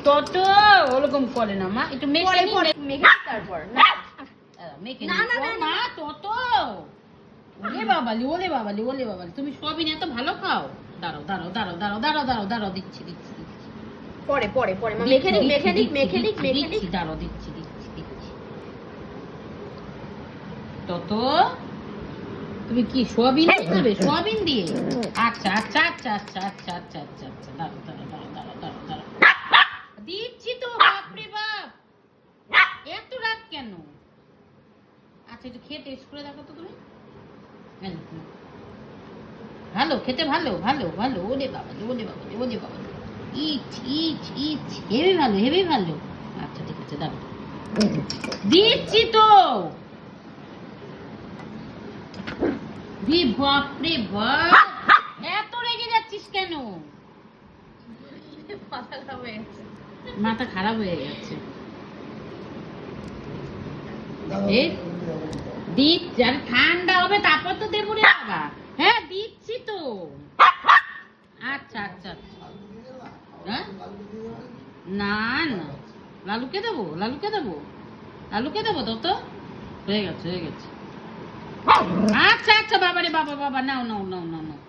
তত ওরকম করে না মা, একটু মেখে মেখে তারপর না মেখে না না না তত। ওলে বাবালি ওলে বাবালি ওলে বাবালি, তুমি সবই এত ভালো খাও। দাঁড়াও দাঁড়াও দাঁড়াও দাঁড়াও দাঁড়াও দাঁড়াও দাঁড়াও, দিচ্ছি দিচ্ছি দিচ্ছি পরে পরে পরে মা মেখে নিক দাঁড়াও দিচ্ছি দিচ্ছি দিচ্ছি। তত তুমি কি সোয়াবিন খাবে? সোয়াবিন দিয়ে? আচ্ছা আচ্ছা আচ্ছা আচ্ছা আচ্ছা আচ্ছা আচ্ছা আচ্ছা, দাঁড়াও দাঁড়াও দাঁড়াও দাঁড়াও দাঁড়াও দাঁড়াও, দিচ্ছি তো। বাপরে বাপ, এত রাত কেন? আচ্ছা একটু খেয়ে টেস্ট করে দেখো তো তুমি। ভালো খেতে, ভালো ভালো ভালো। ওলে বাবা ওলে বাবা ওলে বাবা, ইচ ইচ ইচ, হেভি ভালো হেভি ভালো। আচ্ছা ঠিক আছে দাঁড়াও, দিচ্ছি তো। বাপরে বাপ, এত রেগে যাচ্ছিস কেন? মাথা খারাপ হয়ে গেছে। ঠান্ডা হবে তারপর তো দেবো রে বাবা। হ্যাঁ দিচ্ছি তো। আচ্ছা আচ্ছা হ্যাঁ, না না, লালুকে দেবো লালুকে দেবো লালুকে দেবো। তো হয়ে গেছে হয়ে গেছে। আচ্ছা আচ্ছা বাবা রে বাবা বাবা, নাও নাও নাও নাও নাও।